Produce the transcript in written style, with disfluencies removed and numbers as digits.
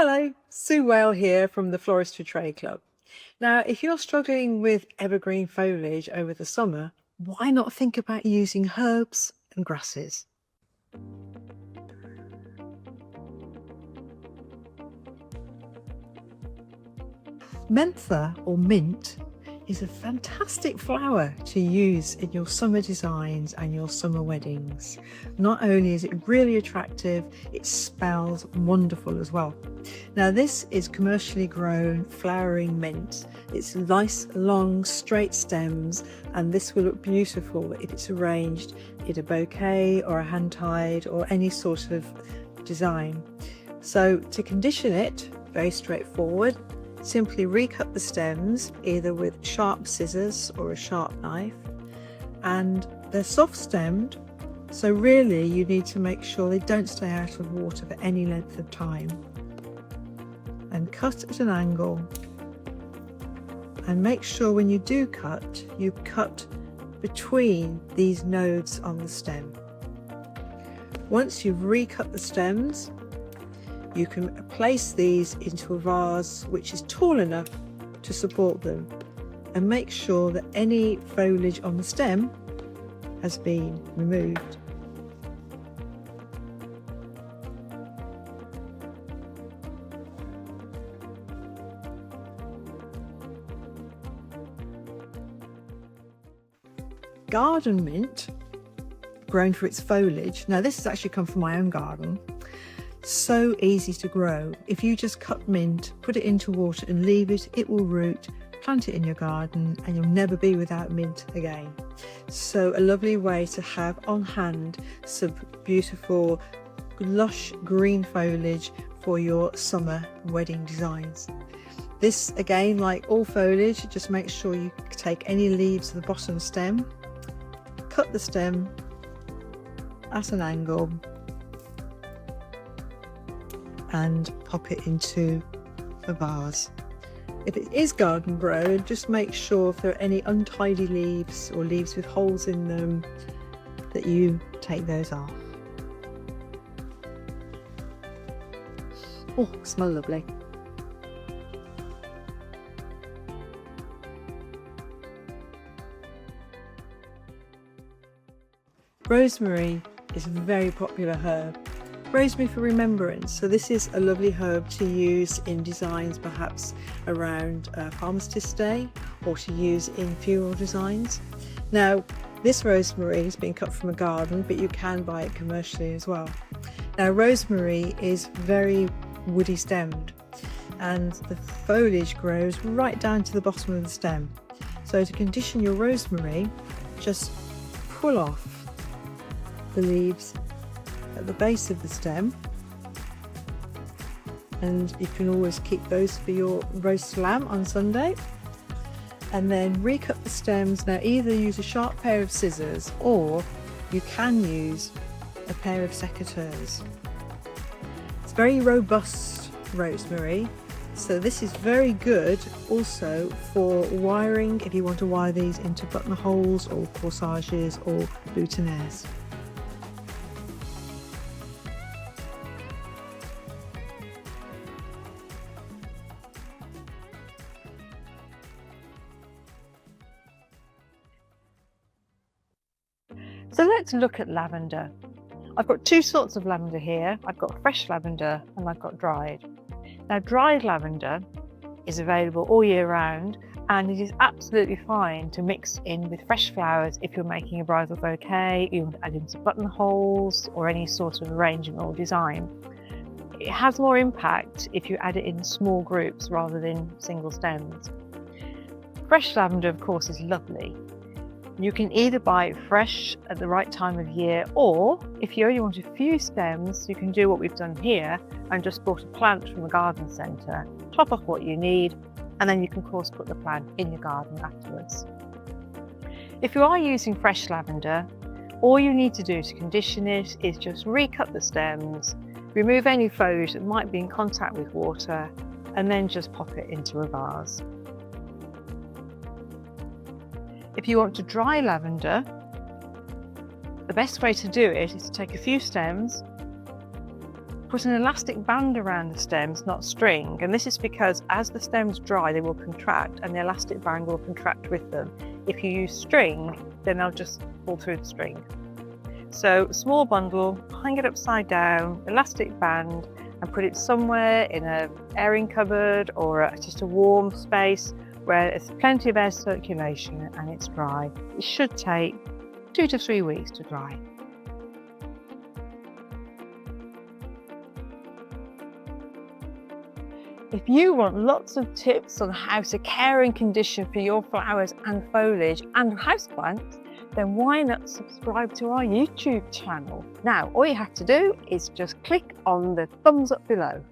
Hello, Sue Whale here from the Floristry Trade Club. Now, if you're struggling with evergreen foliage over the summer, why not think about using herbs and grasses? Mentha, or mint, is a fantastic flower to use in your summer designs and your summer weddings. Not only is it really attractive, it smells wonderful as well. Now this is commercially grown flowering mint. It's nice, long, straight stems, and this will look beautiful if it's arranged in a bouquet or a hand-tied or any sort of design. So to condition it, very straightforward. Simply recut the stems either with sharp scissors or a sharp knife, and they're soft stemmed, so really you need to make sure they don't stay out of water for any length of time. And cut at an angle, and make sure when you do cut, you cut between these nodes on the stem. Once you've recut the stems, you can place these into a vase which is tall enough to support them, and make sure that any foliage on the stem has been removed. Garden mint, grown for its foliage. Now this has actually come from my own garden. So easy to grow. If you just cut mint, put it into water and leave it, it will root. Plant it in your garden and you'll never be without mint again. So a lovely way to have on hand some beautiful lush green foliage for your summer wedding designs. This again, like all foliage, just make sure you take any leaves to the bottom stem, cut the stem at an angle and pop it into a vase. If it is garden grown, just make sure if there are any untidy leaves or leaves with holes in them that you take those off. Oh, smell lovely. Rosemary is a very popular herb. Rosemary for remembrance. So this is a lovely herb to use in designs perhaps around Armistice Day, or to use in funeral designs. Now this rosemary has been cut from a garden, but you can buy it commercially as well. Now rosemary is very woody stemmed, and the foliage grows right down to the bottom of the stem. So to condition your rosemary, just pull off the leaves at the base of the stem, and you can always keep those for your roast lamb on Sunday. And then recut the stems. Now either use a sharp pair of scissors, or you can use a pair of secateurs. It's very robust rosemary, so this is very good also for wiring, if you want to wire these into buttonholes or corsages or boutonnieres. So let's look at lavender. I've got two sorts of lavender here. I've got fresh lavender and I've got dried. Now dried lavender is available all year round, and it is absolutely fine to mix in with fresh flowers if you're making a bridal bouquet, you want to add in some buttonholes or any sort of arrangement or design. It has more impact if you add it in small groups rather than single stems. Fresh lavender, of course, is lovely. You can either buy it fresh at the right time of year, or if you only want a few stems, you can do what we've done here and just bought a plant from a garden centre, top off what you need, and then you can of course put the plant in your garden afterwards. If you are using fresh lavender, all you need to do to condition it is just recut the stems, remove any foliage that might be in contact with water, and then just pop it into a vase. If you want to dry lavender, the best way to do it is to take a few stems, put an elastic band around the stems, not string, and this is because as the stems dry they will contract and the elastic band will contract with them. If you use string, then they'll just pull through the string. So small bundle, hang it upside down, elastic band, and put it somewhere in an airing cupboard or just a warm space where there's plenty of air circulation and it's dry. It should take 2 to 3 weeks to dry. If you want lots of tips on how to care and condition for your flowers and foliage and houseplants, then why not subscribe to our YouTube channel? Now, all you have to do is just click on the thumbs up below.